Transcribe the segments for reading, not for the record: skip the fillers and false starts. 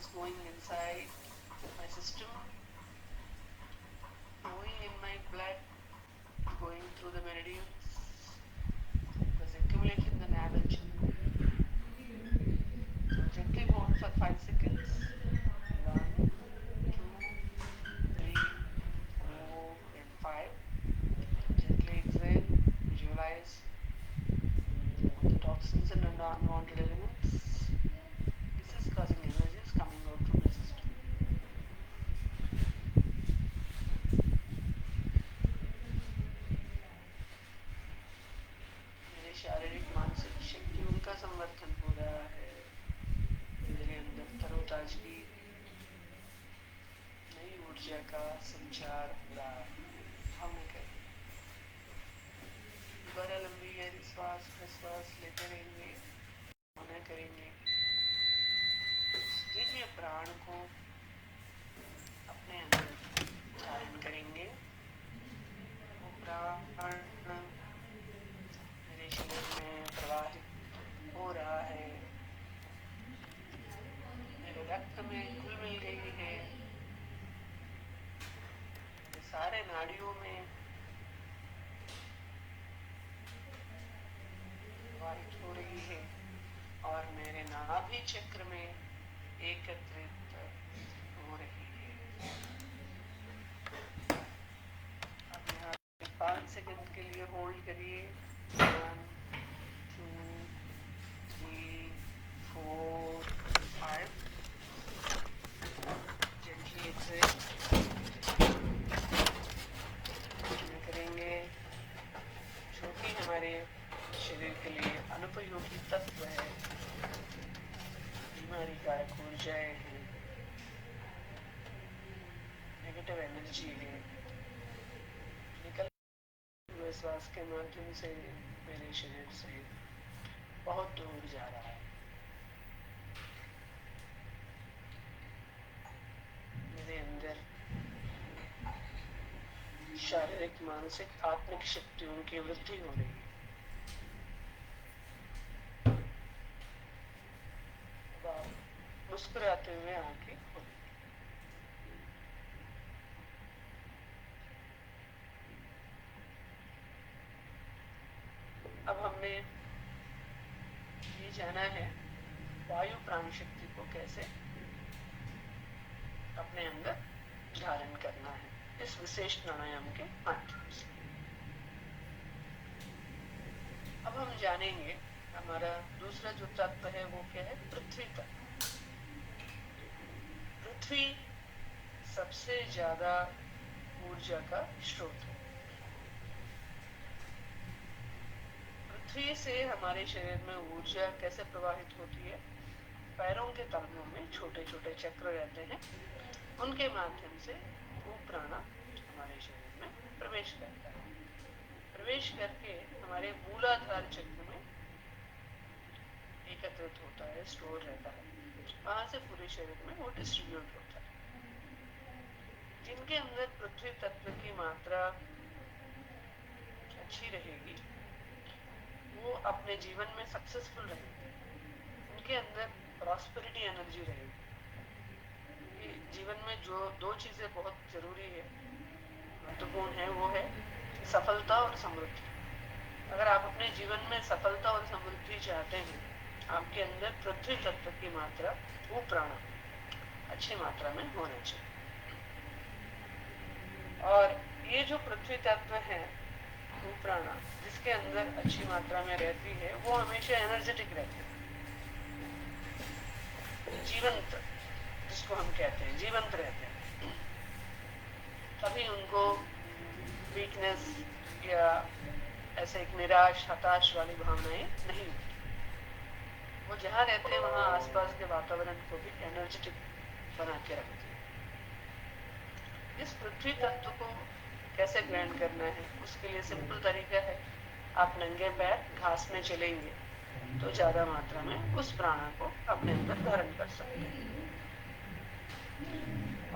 is going inside my system, flowing in my blood, going through the meridians, because accumulation the energy. So gently hold for 5 seconds. 1, 2, 3, 4, and 5. Gently exhale. Visualize the toxins and unwanted elements. This is causing energies coming out from the system. मेरे शारीरिक मानसिक शक्तियों का संवर्धन हो रहा है. मेरे अंदर तरोताजगी, नई ऊर्जा का संचार हो रहा है. हम करें. दोबारा लंबी गहरी श्वास प्रश्वास लेते रहेंगे. मना करेंगे. दिव्य प्राण को अपने अंदर धारण करेंगे. वो प्राण मेरे शरीर में प्रवाहित हो रहा है. मेरे रक्त में घुल मिल गई है. मेरे सारे नाड़ियों में प्रवाहित हो रही है और मेरे नाभि चक्र में एकत्रित हो रही है. अब यहाँ 5 सेकंड के लिए होल्ड करिए. 1, 2, 3, 4, 5. gently exhale. करेंगे. जो कि हमारे शरीर के लिए अनुपयोगी तत्व है, बीमारी कारक ऊर्जाएं हैं, नेगेटिव एनर्जी है, निकल हुए श्वास के माध्यम से मेरे शरीर से बहुत दूर जा रहा है. मेरे अंदर शारीरिक मानसिक आत्मिक शक्तियों की वृद्धि हो रही है. मुस्कुराते हुए आंखें खोलें. अब हमने ये जाना है वायु प्राण शक्ति को कैसे अपने अंदर धारण करना है इस विशेष प्राणायाम के माध्यम से. अब हम जानेंगे हमारा दूसरा जो तत्व है वो क्या है. पृथ्वी तत्व. पृथ्वी सबसे ज्यादा ऊर्जा का स्रोत है. पृथ्वी से हमारे शरीर में ऊर्जा कैसे प्रवाहित होती है. पैरों के तलवों में छोटे छोटे चक्र रहते हैं. उनके माध्यम से वो प्राणा हमारे शरीर में प्रवेश करता है. प्रवेश करके हमारे मूलाधार चक्र में एकत्रित होता है, स्टोर रहता है. वहां से पूरे शरीर में वो डिस्ट्रीब्यूट होता है. जिनके अंदर पृथ्वी तत्व की मात्रा अच्छी रहेगी वो अपने जीवन में सक्सेसफुल रहेंगे. उनके अंदर प्रॉस्पेरिटी एनर्जी रहेगी. जीवन में जो दो चीजें बहुत जरूरी है, महत्वपूर्ण है, वो है सफलता और समृद्धि. अगर आप अपने जीवन में सफलता और समृद्धि चाहते हैं, आपके अंदर पृथ्वी तत्व की मात्रा वो प्राणा अच्छी मात्रा में होना चाहिए. और ये जो पृथ्वी तत्व है वो प्राणा जिसके अंदर अच्छी मात्रा में रहती है वो हमेशा एनर्जेटिक रहती है, जीवंत, जिसको हम कहते हैं जीवंत रहते हैं. कभी उनको वीकनेस या ऐसे एक निराश हताश वाली भावनाएं नहीं होती. वो जहाँ रहते हैं वहाँ आसपास के वातावरण को भी एनर्जेटिक बना के रखते हैं. इस पृथ्वी तत्व को कैसे ग्रहण करना है उसके लिए सिंपल तरीका है. आप नंगे पैर घास में चलेंगे तो ज्यादा मात्रा में उस प्राणा को अपने अंदर धारण कर सकते हैं.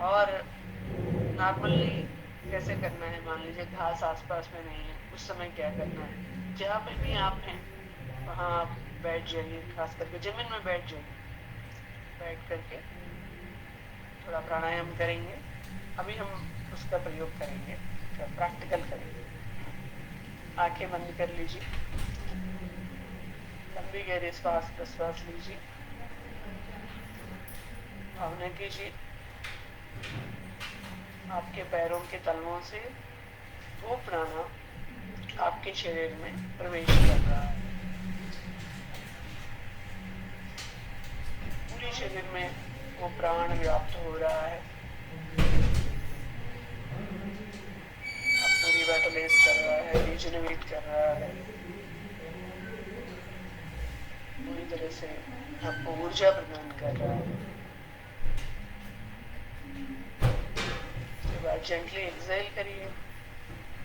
और नॉर्मली कैसे करना है, मान लीजिए घास आसपास में नहीं है, उस समय क्या करना है. जहाँ पे भी आप हैं वहाँ आप बैठ जाइए, खास करके जमीन में बैठ जाइए. बैठ करके थोड़ा प्राणायाम करेंगे। अभी हम उसका प्रयोग करेंगे, प्रैक्टिकल करेंगे। आंखें बंद कर लीजिए, लंबी गहरी श्वास प्रश्वास लीजिए, भावना कीजिए आपके पैरों के तलवों से वो प्राणा आपके शरीर में प्रवेश कर रहा है। पूरे शरीर में वो प्राण व्याप्त हो रहा है। आपको रिवाइटलाइज कर रहा है, रिजनरेट कर रहा है, पूरी तरह से आपको ऊर्जा प्रदान कर रहा है। उसके बाद जेंटली एक्सहेल करिए,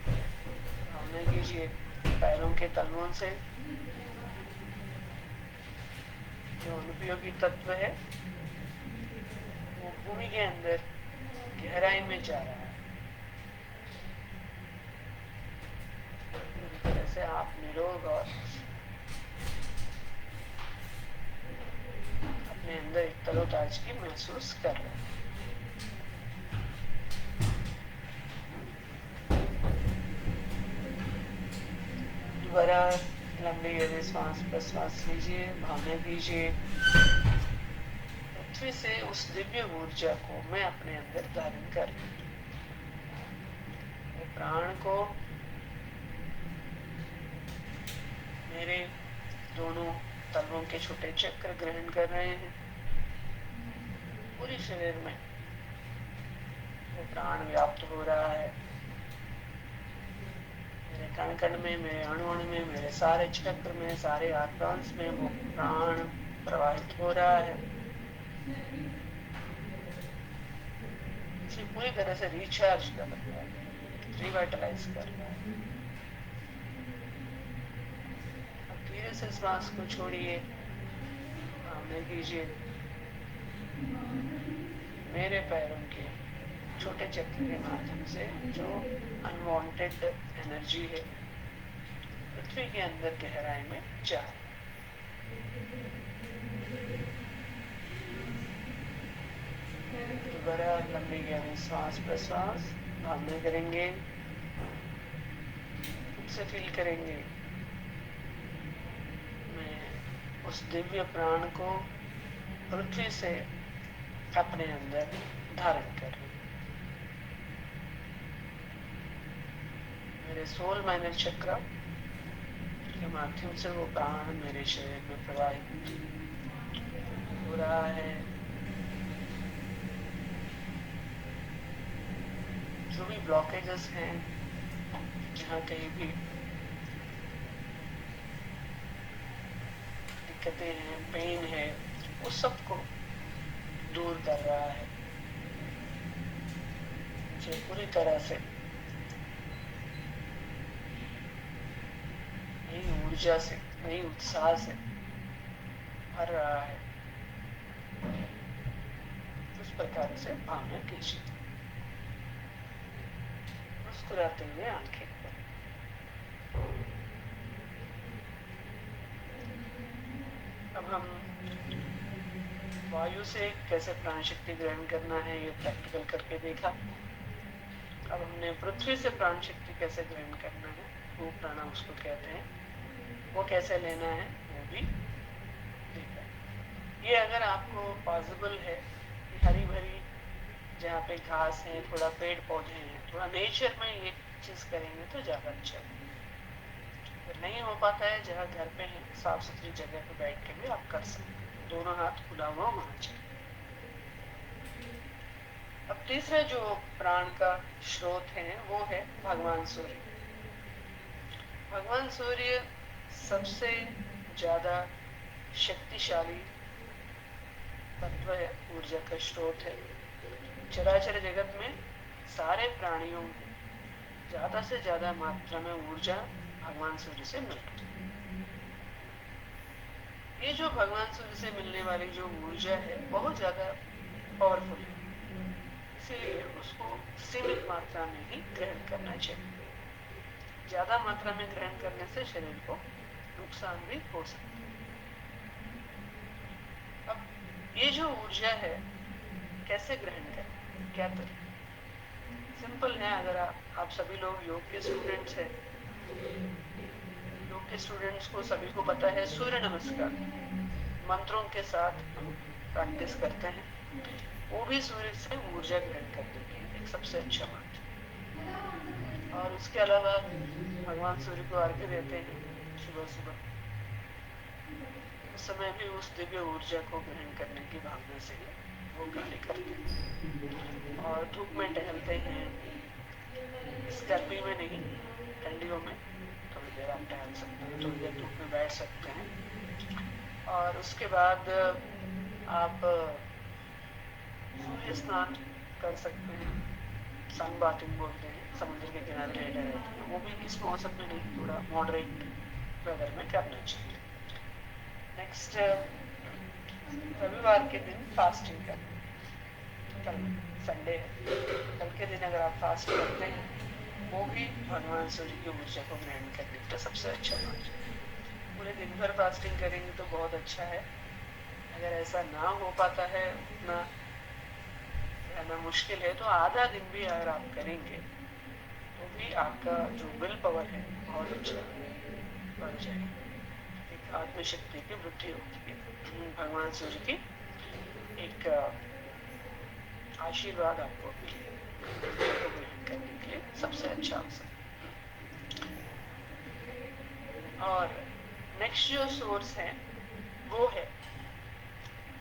भावना कीजिए पैरों के तलवों से जो अनुपयोगी तत्व है वो भूमि के अंदर गहराई में जा रहा है। पूरी तरह से आप निरोग और अपने अंदर एक तरोताजगी महसूस कर रहे हैं। दोबारा लंबी गहरी श्वास प्रश्वास लीजिए, भावना कीजिए पृथ्वी से उस दिव्य ऊर्जा को मैं अपने अंदर धारण कर लूं। प्राण को मेरे दोनों तलवों के छोटे चक्र ग्रहण कर रहे हैं। पूरे शरीर में वो प्राण व्याप्त हो रहा है। मेरे कण कण में, मेरे अणु अणु में, मेरे सारे चक्र में, सारे आर्गन्स में वो प्राण प्रवाहित हो रहा है। इसे पूरी तरह से रिचार्ज कर रहा है, रिवाइटलाइज कर रहा है। अब धीरे से श्वास को छोड़िए, भावना कीजिए मेरे पैरों के छोटे चक्र के माध्यम से जो अनवांटेड एनर्जी है पृथ्वी के अंदर गहराई में जाए। दोबारा लंबी गहरी श्वास प्रश्वास, भावना करेंगे, खुद से फील करेंगे मैं उस दिव्य प्राण को पृथ्वी से अपने अंदर धारण कर रही हूं। मेरे सोल माइनर चक्र के माध्यम से वो प्राण मेरे शरीर में प्रवाहित हो रहा है। जो भी ब्लॉकेजेस हैं, जहाँ कहीं भी दिक्कतें हैं, पेन है, उस सब को दूर कर रहा है। मुझे पूरी तरह से नई ऊर्जा से, नई उत्साह से भर रहा है। उस प्रकार से भावना कीजिए, मुस्कुराते हुए आंखें खोलें। अब हम वायु से कैसे प्राण शक्ति ग्रहण करना है ये प्रैक्टिकल करके देखा। अब हमने पृथ्वी से प्राण शक्ति कैसे ग्रहण करना है, वो प्राणायाम उसको कहते हैं, वो कैसे लेना है वो भी देखा। ये अगर आपको पॉसिबल है कि हरी भरी जहाँ पे घास है, थोड़ा पेड़ पौधे हैं, थोड़ा नेचर में ये चीज करेंगे तो ज्यादा अच्छा है। अगर नहीं हो पाता है, जहाँ घर पे है साफ सुथरी जगह पे बैठ के भी आप कर सकते हैं। दोनों हाथ खुला हुआ होना चाहिए। अब तीसरा जो प्राण का स्रोत है वो है भगवान सूर्य। भगवान सूर्य सबसे ज्यादा शक्तिशाली तत्व है, ऊर्जा का स्रोत है। चराचर जगत में सारे प्राणियों को ज्यादा से ज्यादा मात्रा में ऊर्जा भगवान सूर्य से मिलती है। ये जो भगवान सूर्य से मिलने वाली जो ऊर्जा है बहुत ज्यादा पावरफुल है, इसीलिए उसको सीमित मात्रा में ही ग्रहण करना चाहिए। ज्यादा मात्रा में ग्रहण करने से शरीर को नुकसान भी हो सकता है। अब ये जो ऊर्जा है कैसे ग्रहण करें, क्या करें? सिंपल है। अगर आप सभी लोग योग के स्टूडेंट्स हैं, योग के स्टूडेंट्स को सभी को पता है सूर्य नमस्कार मंत्रों के साथ हम प्रैक्टिस करते हैं, वो भी सूर्य से ऊर्जा ग्रहण करने की एक सबसे अच्छा बात। और उसके अलावा भगवान सूर्य को अर्घ्य देते हैं सुबह सुबह, उस समय भी उस दिव्य ऊर्जा को ग्रहण करने की भावना से वो कार्य करते हैं। और धूप में टहलते हैं, इस गर्मी में नहीं, ठंडियों में थोड़ी देर आप टहल सकते हैं, थोड़ी देर धूप में बैठ सकते हैं। और उसके बाद आप सूर्य स्नान कर सकते हैं, सन बाथिंग बोलते हैं, समुद्र के किनारे लेटे रहते हैं, वो भी इस मौसम में नहीं, थोड़ा मॉडरेट वेदर में करना चाहिए। नेक्स्ट, रविवार के दिन फास्टिंग करना, कल संडे है, कल के दिन अगर आप फास्ट करते हैं वो भी भगवान सूर्य की ऊर्जा को ग्रहण करने का सबसे अच्छा मार्ग है। पूरे दिन भर फास्टिंग करेंगे तो बहुत अच्छा है। अगर ऐसा ना हो पाता है, उतना रहना मुश्किल है, तो आधा दिन भी अगर आप करेंगे तो भी आपका जो विल पावर है बहुत अच्छा बढ़ जाएगी, एक आत्मशक्ति की वृद्धि होती है। भगवान सूर्य की एक आशीर्वाद आपको ग्रहण करने के लिए सबसे अच्छा अवसर। और नेक्स्ट जो सोर्स है वो है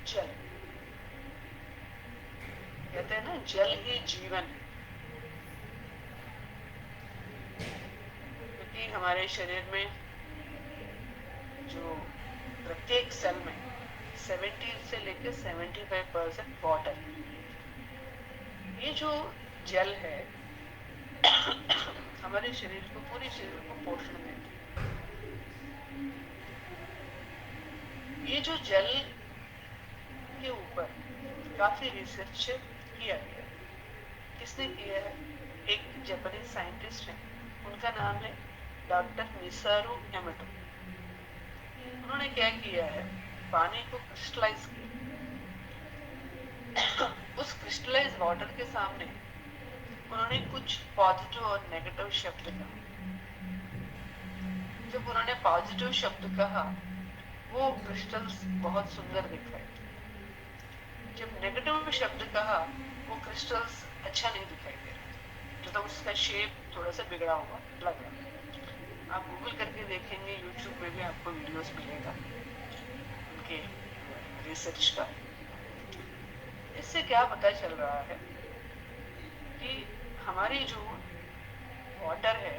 जल। कहते हैं ना, जल ही जीवन है, क्योंकि हमारे शरीर में जो प्रत्येक सेल में 70 से लेकर 75% वाटर है। ये जो जल है हमारे शरीर को, पूरे शरीर को पोषण देती है। ये जो जल के ऊपर काफी रिसर्च किया गया। किसने किया है? एक जापानीज साइंटिस्ट है, उनका नाम है डॉक्टर मिसारू एमोटो। उन्होंने क्या किया है, पानी को क्रिस्टलाइज किया। उस क्रिस्टलाइज वाटर के सामने उन्होंने कुछ पॉजिटिव और नेगेटिव शब्द कहा। जब उन्होंने पॉजिटिव शब्द कहा, वो क्रिस्टल्स बहुत सुंदर दिख रहे थे। जब नेगेटिव शब्द कहा, वो क्रिस्टल्स अच्छा नहीं दिखाई दे रहा, मतलब उसका शेप थोड़ा सा बिगड़ा हुआ लग रहा। आप गूगल करके देखेंगे, यूट्यूब में भी आपको वीडियोस मिलेगा उनके रिसर्च का। इससे क्या पता चल रहा है कि हमारी जो वाटर है,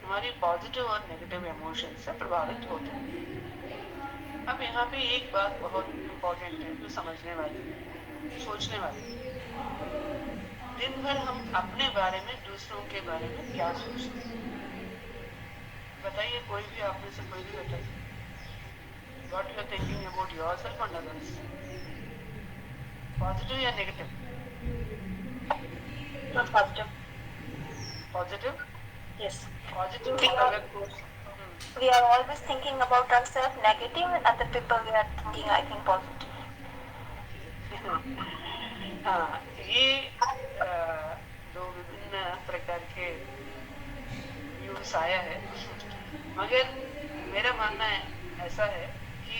हमारी पॉजिटिव और नेगेटिव इमोशन से प्रभावित होते हैं। अब यहाँ पे एक बात बहुत इम्पोर्टेंट है, जो समझने वाली है, सोचने वाली है। दिन भर हम अपने बारे में, दूसरों के बारे में क्या सोचते हैं? बताइए, कोई भी, आप में से कोई भी बताइए। What you are thinking about yourself and others? Positive या negative? Not positive. Positive? Yes. Positive We are always thinking about ourselves negative, and other people we are thinking, I think, positive. हाँ, ये दो विभिन्न प्रकार के views आया है, मगर मेरा मानना है ऐसा है कि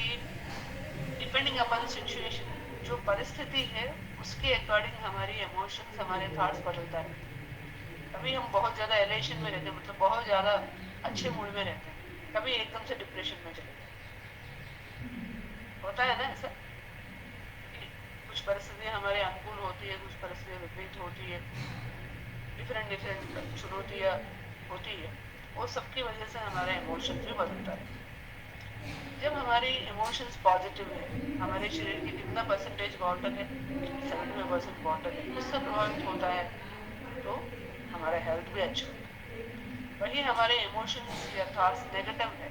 डिपेंडिंग अपॉन सिचुएशन, जो परिस्थिति है उसके अकॉर्डिंग हमारी इमोशंस, हमारे थॉट्स बदलता है। कभी हम बहुत ज्यादा एलेशन में रहते हैं, मतलब बहुत ज्यादा अच्छे मूड में रहते हैं, कभी एकदम से डिप्रेशन में चले जाते हैं। होता है ना ऐसा? कुछ परिस्थितियां हमारे अनुकूल होती है, कुछ परिस्थितियां विपरीत होती है, डिफरेंट चुनौतियां होती है, वो सबकी वजह से हमारा इमोशंस भी बदलता है। जब हमारी इमोशंस पॉजिटिव है, हमारे शरीर की कितना परसेंटेज वाटर है, 75% वाटर है, उससे प्रभावित होता है, तो हमारा हेल्थ भी अच्छा होता है। वही हमारे इमोशंस या थॉट्स नेगेटिव है,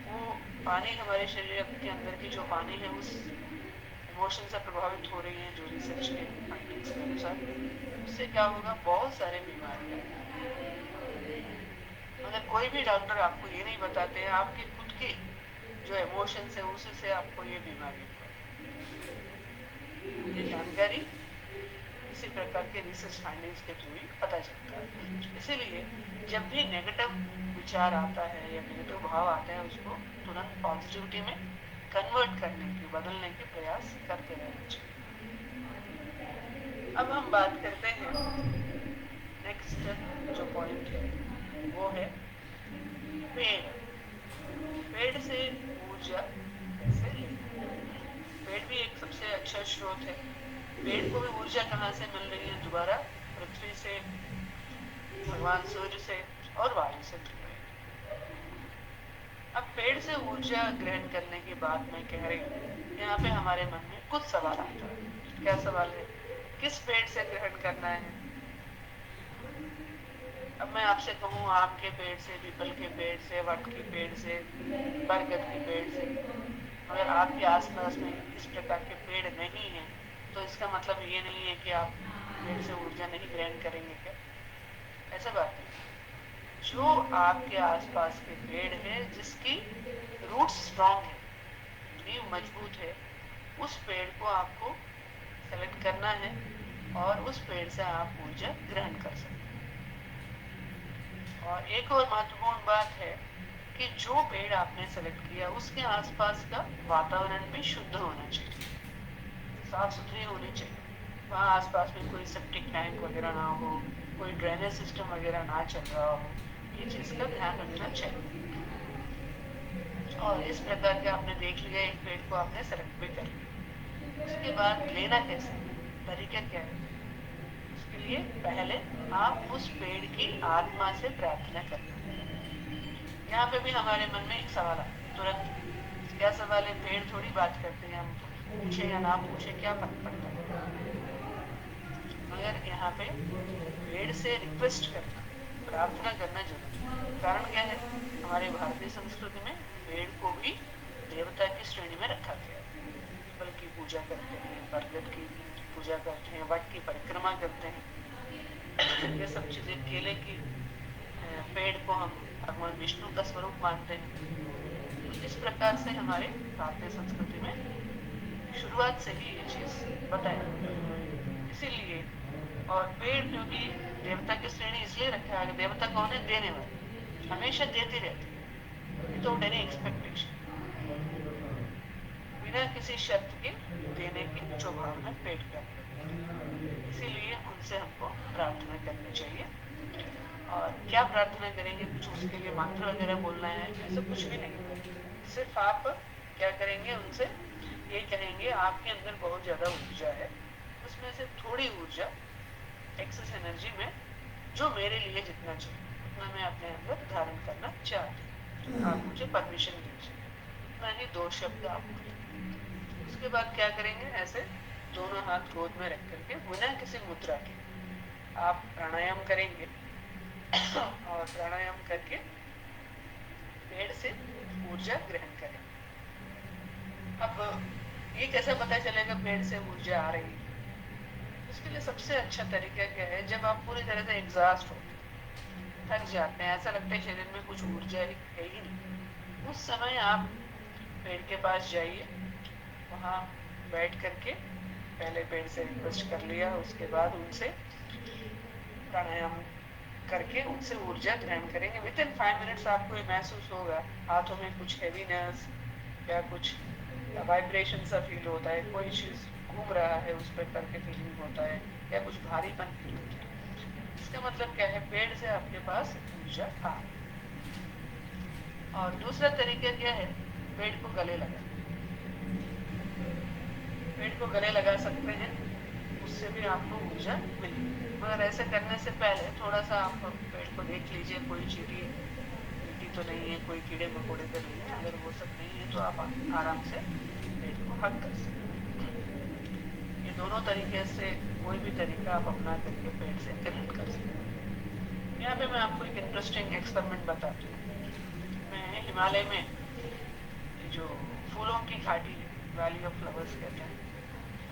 वो पानी, हमारे शरीर के अंदर की जो पानी है उस इमोशन से प्रभावित हो रही है, जो रिसर्च के फाइंडिंग्स के अनुसार, उससे क्या होगा, बहुत सारे बीमारियां। मतलब कोई भी डॉक्टर आपको ये नहीं बताते हैं, आपके खुद के जो इमोशंस है उसी से आपको ये बीमारी होगा। ये जानकारी प्रकार के रिसर्च फाइंडिंग्स के थ्रू ही पता चलता है। इसीलिए जब भी नेगेटिव विचार आता है या नेगेटिव भाव आते हैं उसको तुरंत पॉजिटिविटी में कन्वर्ट करने की, बदलने के प्रयास करते रहना चाहिए। अब हम बात करते हैं नेक्स्ट जो पॉइंट है वो है पेड़। पेड़ से ऊर्जा कैसे लेना। पेड़ भी एक सबसे अच्छा स्रोत है। पेड़ को भी ऊर्जा कहाँ से मिल रही है? दोबारा पृथ्वी से, भगवान सूर्य से और वायु से मिल रही है। अब पेड़ से ऊर्जा ग्रहण करने की बात मैं कह रही हूँ, यहाँ पे हमारे मन में कुछ सवाल आता है। क्या सवाल है? किस पेड़ से ग्रहण करना है? अब मैं आपसे कहूँ आम के पेड़ से, पीपल के पेड़ से, वट के पेड़ से, बरगद के पेड़ से, अगर आपके आसपास में इस प्रकार के पेड़ नहीं है तो इसका मतलब ये नहीं है कि आप पेड़ से ऊर्जा नहीं ग्रहण करेंगे क्या? ऐसा बात नहीं। जो आपके आसपास के पेड़ है जिसकी रूट स्ट्रांग है, नींव मजबूत है, उस पेड़ को आपको सेलेक्ट करना है और उस पेड़ से आप ऊर्जा ग्रहण कर सकते हैं। और एक और महत्वपूर्ण बात है कि जो पेड़ आपने सेलेक्ट किया उसके आसपास का वातावरण भी शुद्ध होना चाहिए, साफ सुथरी होनी चाहिए। वहाँ आसपास में कोई सेप्टिक टैंक वगैरह ना हो, कोई ड्रेनेज सिस्टम वगैरह ना चल रहा हो, ये चीज का ध्यान रखना चाहिए। और इस प्रकार के आपने देख लिया, एक पेड़ को आपने सेलेक्ट भी कर लिया। उसके बाद लेना कैसे, तरीका क्या है? उसके लिए पहले आप उस पेड़ की आत्मा से प्रार्थना करना। यहाँ पे भी हमारे मन में एक सवाल आता है तुरंत। क्या सवाल है? पेड़ थोड़ी बात करते हैं, हम पूछे या ना पूछे क्या फर्क पड़ता है? मगर यहाँ पे पेड़ से रिक्वेस्ट करना, प्रार्थना करना जरूरी है। कारण क्या है? हमारे भारतीय संस्कृति में पेड़ को भी देवता की श्रेणी में रखा गया है। पीपल की पूजा करते हैं, बरगद की पूजा करते हैं, वट की परिक्रमा करते हैं। ये सब चीजें, केले की पेड़ को हम भगवान विष्णु का स्वरूप मानते हैं। इस प्रकार से हमारे भारतीय संस्कृति में शुरुआत से ही ये चीज बताया। इसीलिए और पेड़ क्योंकि देवता की श्रेणी इसलिए रखा है, देवता कौन है? देने वाले, हमेशा देते रहते हैं विदाउट एनी एक्सपेक्टेशन, बिना किसी शर्त के देने की जो भावना पेड़ का। इसीलिए उनसे हमको प्रार्थना करनी चाहिए। और क्या प्रार्थना करेंगे? कुछ उसके लिए मंत्र वगैरह बोलना है, ऐसा कुछ भी नहीं। सिर्फ आप क्या करेंगे? उनसे ये कहेंगे आपके अंदर बहुत ज्यादा ऊर्जा है, उसमें से थोड़ी ऊर्जा, एक्सेस एनर्जी में, जो मेरे लिए जितना चाहिए उतना मैं अपने अंदर धारण करना चाहती हूँ, आप मुझे परमिशन दीजिए। इतना ही 2 शब्द आप बोलें। उसके बाद क्या करेंगे? ऐसे दोनों हाथ गोद में रख करके बिना किसी मुद्रा के आप प्राणायाम करेंगे और प्राणायाम करके पेड़ से ऊर्जा ग्रहण करें। अब ये कैसे पता चलेगा पेड़ से ऊर्जा आ रही है? उसके लिए सबसे अच्छा तरीका क्या है? जब आप पूरी तरह से एग्जॉस्ट होते हैं, थक जाते हैं, ऐसा लगता है शरीर में कुछ ऊर्जा है ही नहीं, उस समय आप पेड़ के पास जाइए, वहाँ बैठ करके पहले पेड़ से रिक्वेस्ट कर लिया, उसके बाद उनसे प्राणायाम करके उनसे ऊर्जा ग्रहण करेंगे। विद इन 5 मिनट्स आपको ये महसूस होगा हाथों में कुछ हैवीनेस या कुछ वाइब्रेशन सा फील होता है, कोई चीज घूम रहा है उस पर करके फीलिंग होता है, या कुछ भारीपन फील होता है। इसका मतलब क्या है? पेड़ से आपके पास ऊर्जा आ। और दूसरा तरीका क्या है? पेड़ को गले लगा, पेड़ को गले लगा सकते हैं, उससे भी आपको ऊर्जा मिलेगी। मगर ऐसे करने से पहले थोड़ा सा आप पेड़ को देख लीजिए, कोई चींटी तो नहीं है, कोई कीड़े मकोड़े तो नहीं है। अगर वो सब नहीं है तो आप आराम से पेड़ को हग कर सकते हैं। ये दोनों तरीके से कोई भी तरीका आप अपना करके पेड़ से कनेक्ट कर सकते हैं। यहाँ पे मैं आपको एक इंटरेस्टिंग एक्सपेरिमेंट बताती हूँ। मैं हिमालय में जो फूलों की घाटी, वैली ऑफ फ्लावर्स कहते हैं,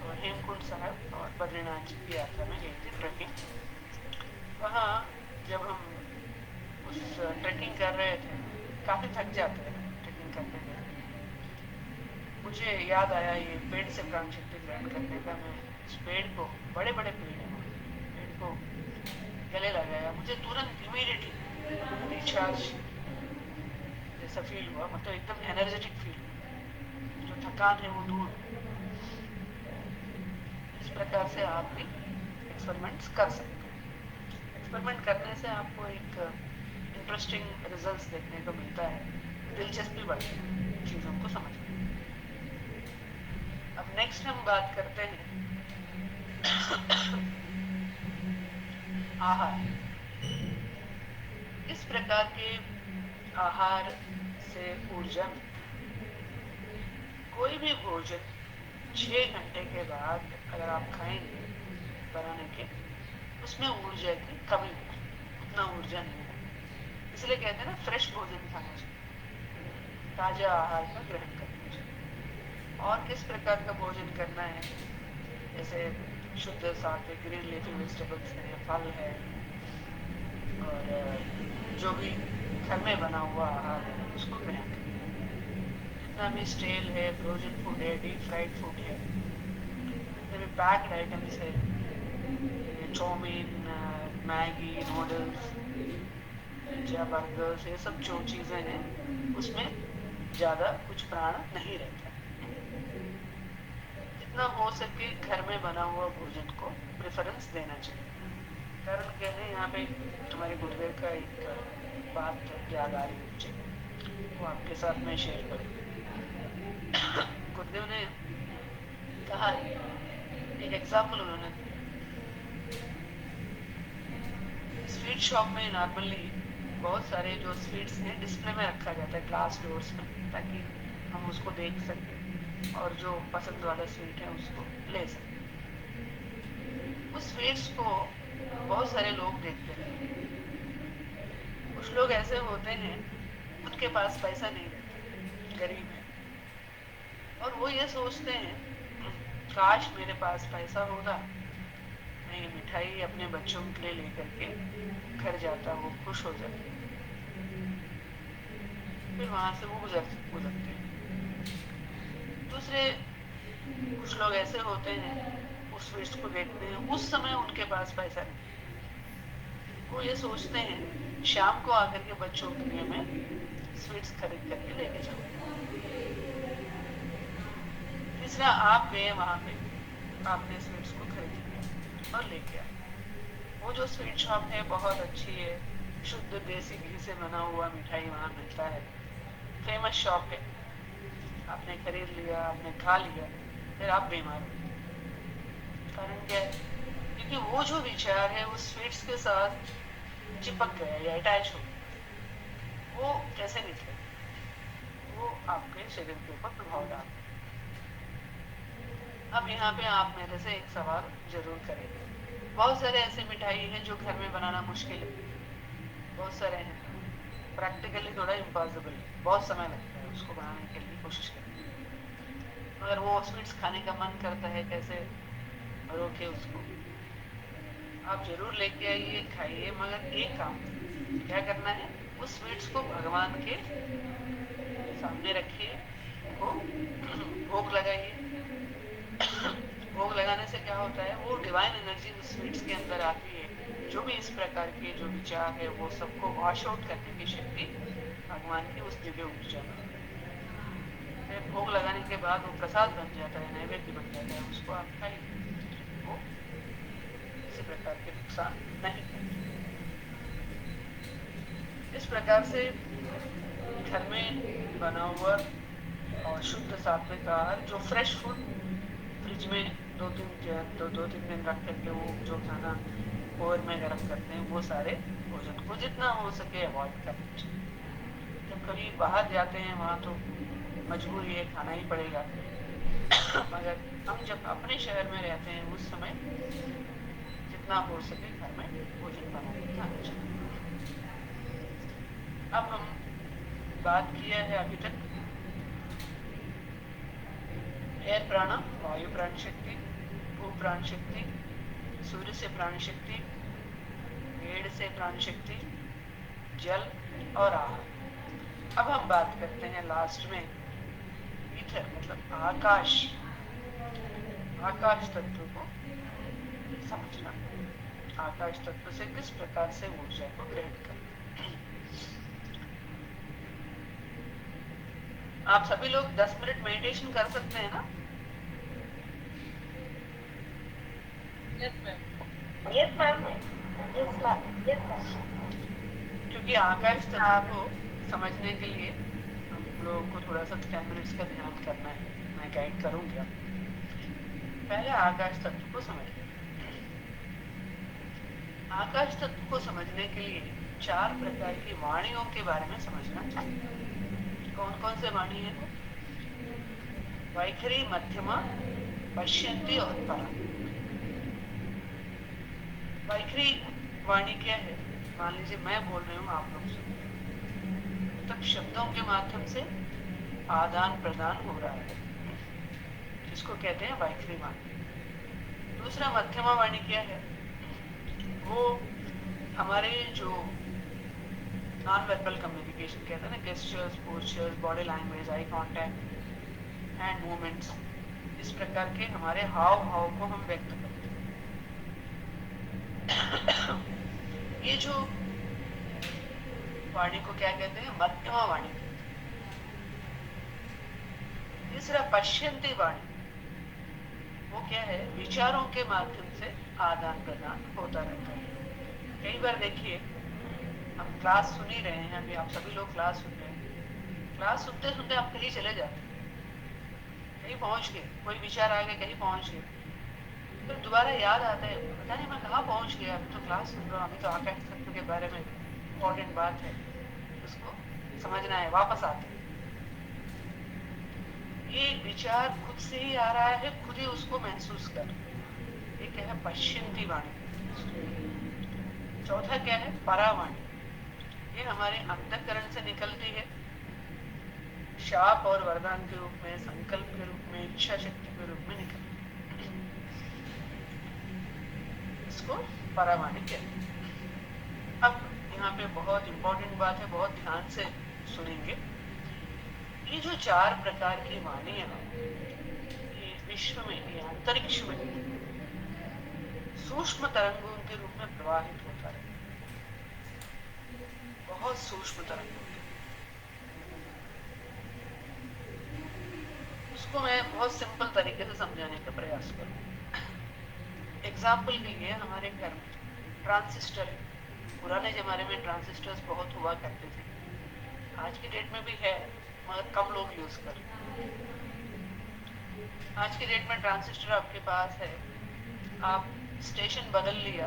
और हेमकुंड साहब और बद्रीनाथ जी की यात्रा में गई थी ट्रेकिंग। वहाँ जब हम उस ट्रेकिंग कर रहे थे, काफी थक जाते हैं ट्रेकिंग करते करते। मुझे याद आया ये पेड़ से प्राण शक्ति ग्रहण करने का। मैं इस पेड़ को, बड़े बड़े पेड़ हैं, को गले लगाया, मुझे तुरंत इमीडिएटली रिचार्ज जैसा फील हुआ, मतलब एकदम एनर्जेटिक फील हुआ, जो थकान है वो दूर। इस प्रकार से आप भी एक्सपेरिमेंट्स कर सकते हैं। एक्सपेरिमेंट करने से आपको एक इंटरेस्टिंग रिजल्ट्स देखने को मिलता है, दिलचस्पी बढ़ती है चीजों को समझने में। अब नेक्स्ट हम बात करते हैं आहार। इस प्रकार के आहार से ऊर्जा मिलती है। कोई भी भोजन 6 घंटे के बाद अगर आप खाएंगे बनाने के, उसमें ऊर्जा की कमी होगी, उतना ऊर्जा नहीं है। इसलिए कहते हैं ना, फ्रेश भोजन खाना चाहिए, ताजा आहार का ग्रहण करना चाहिए। और किस प्रकार का भोजन करना है, जैसे शुद्ध सात्विक ग्रीन लीफी वेजिटेबल्स है, फल है, और जो भी घर में बना हुआ आहार है उसको ग्रहण करें। जितना भी स्टेल है, फ्रोजन फूड है, डीप फ्राइड फूड है, जितने भी पैक्ड आइटम्स है, chowmein, Maggi, noodles, pizza, burgers, ये सब जो चीजें हैं उसमें ज्यादा कुछ प्राण नहीं रहता। जितना हो सके घर में बना हुआ भोजन को प्रेफरेंस देना चाहिए। कारण क्या है, यहाँ पे तुम्हारे गुरुदेव का एक बात याद आ रही है मुझे, वो आपके साथ में शेयर करूँ। गुरुदेव ने कहा, एक एग्जाम्पल उन्होंने, स्वीट शॉप में नॉर्मली बहुत सारे जो स्वीट्स हैं डिस्प्ले में रखा जाता है ग्लास डोर्स में, ताकि हम उसको देख सकें और जो पसंद वाला स्वीट है उसको ले सकें। उस स्वीट्स को बहुत सारे लोग देखते रहते हैं। कुछ लोग ऐसे होते हैं उनके पास पैसा नहीं रहता, गरीब है, और वो ये सोचते हैं काश मेरे पास पैसा होगा, मैं ये मिठाई अपने बच्चों के लिए लेकर के घर जाता, वो खुश हो जाते, फिर वहां से वो गुजरते हैं। दूसरे कुछ लोग ऐसे होते हैं, उस स्वीट्स को देखते हैं, उस समय उनके पास पैसा नहीं, वो ये सोचते हैं शाम को आकर के बच्चों के लिए मैं स्वीट्स खरीद करके लेके जाऊँ। तीसरा, आप गए वहां पे, आपने स्वीट्स को खरीद लिया और लेके आए। वो जो स्वीट शॉप है बहुत अच्छी है, शुद्ध देसी घी से बना हुआ मिठाई वहां मिलता है, फेमस शॉप है, आपने खरीद लिया, आपने खा लिया, फिर आप बीमार हो। कारण क्या है, क्योंकि वो जो विचार है वो स्वीट्स के साथ चिपक गया या अटैच हो गया, वो कैसे निकले, वो आपके शरीर के ऊपर प्रभाव डालता है। अब यहाँ पे आप मेरे से एक सवाल जरूर करेंगे। बहुत सारे ऐसे मिठाई हैं जो घर में बनाना मुश्किल है, बहुत सारे हैं, प्रैक्टिकली थोड़ा इम्पॉसिबल है, बहुत समय लगता है उसको बनाने के लिए कोशिश करते हैं। मगर वो स्वीट्स खाने का मन करता है, कैसे रोके उसको। आप जरूर लेके आइए, खाइए, मगर एक काम क्या करना है, उस स्वीट्स को भगवान के सामने रखिए, वो भोग लगाइए। भोग लगाने से क्या होता है, वो डिवाइन एनर्जी उस स्वीट्स के अंदर आती है, जो भी इस प्रकार के जो विचार है वो सबको वॉश आउट करने की शक्ति भगवान की उस दिव्य ऊर्जा में। फिर भोग लगाने के बाद वो प्रसाद बन जाता है, नैवेद्य बन जाता है, उसको आप खाइए, वो किसी प्रकार के नुकसान नहीं करते। इस प्रकार से घर में बना हुआ और शुद्ध सात्विक आहार, जो फ्रेश फूड फ्रिज में दो तीन दिन रख करके वो जो खाना ओवन में गर्म करते हैं, वो सारे भोजन को जितना हो सके अवॉइड करना चाहिए। जब कभी बाहर जाते हैं वहाँ तो मजबूरी है, खाना ही पड़ेगा, मगर हम जब अपने शहर में रहते हैं उस समय जितना हो सके घर में भोजन बना के खाना चाहिए। अब हम बात किया है अभी तक एयर प्राणा, वायु प्राण शक्ति, भू प्राण शक्ति, सूर्य से प्राण शक्ति, पेड़ से प्राण शक्ति, जल और आहार। अब हम बात करते हैं लास्ट में ईथर, मतलब आकाश तत्व को समझना। आकाश तत्व से किस प्रकार से ऊर्जा को ग्रहण करते हैं। आप सभी लोग 10 मिनट मेडिटेशन कर सकते हैं ना? Yes ma'am, yes ma'am, yes ma'am, yes ma'am. क्योंकि आकाश तत्व को समझने के लिए हम लोगों को थोड़ा सा 10 मिनट्स का ध्यान करना है। मैं गाइड करूंगी आपको। पहले आकाश तत्व को समझिए। आकाश तत्व को समझने के लिए 4 प्रकार की वाणियों के बारे में समझना चाहिए। कौन कौन से वाणी है? वैखरी, मध्यमा, पश्यंती और परा। वैखरी वाणी क्या है? मान लीजिए मैं बोल रही हूँ, आप लोग सुनिए, तब शब्दों के माध्यम से आदान प्रदान हो रहा है, इसको कहते हैं वैखरी वाणी। दूसरा मध्यमा वाणी क्या है? वो हमारे जो नॉन वर्बल कम्युनिकेशन कहते हैं ना, gestures, postures, body language, eye contact, hand movements, इस प्रकार के हमारे हाव भाव को हम व्यक्त करते हैं। ये जो वाणी को क्या कहते हैं? मध्यमा वाणी। तीसरा पश्यंती वाणी, वो क्या है? विचारों के माध्यम से आदान प्रदान होता रहता है। कई बार देखिए, हम क्लास सुन ही रहे हैं, अभी आप सभी लोग क्लास सुन रहे हैं, क्लास सुनते सुनते आप कहीं चले जाते हैं, कहीं पहुंच गए, कोई विचार आ गए, कहीं पहुंच गए, फिर दोबारा याद आता है, पता नहीं मैं कहाँ पहुंच गया, अभी तो क्लास सुन रहा हूँ, अभी तो आकाश तत्व के बारे में इम्पोर्टेंट बात है, उसको समझना है, वापस आते हैं। ये विचार खुद से ही आ रहा है, खुद ही उसको महसूस कर। ये क्या है? पश्यंती वाणी। चौथा क्या है? परावाणी। ये हमारे अंतःकरण से निकलती है, शाप और वरदान के रूप में, संकल्प के रूप में, इच्छा शक्ति के रूप में निकलती है, इसको परावाणी कहते हैं। अब यहाँ पे बहुत इंपॉर्टेंट बात है, बहुत ध्यान से सुनेंगे। ये जो 4 प्रकार की वाणी है, ये विश्व में, ये अंतरिक्ष में सूक्ष्म तरंगों के रूप में प्रवाहित होता है, बहुत सूक्ष्म तरंगों के। उसको मैं बहुत सिंपल तरीके से समझाने का प्रयास करूँ। एग्जाम्पल के लिए, हमारे घर में ट्रांसिस्टर है। पुराने जमाने में ट्रांसिस्टर्स बहुत हुआ करते थे, आज की डेट में भी है, मगर कम लोग यूज कर रहे हैं। आज की डेट में ट्रांसिस्टर आपके पास है, आप स्टेशन बदल लिया,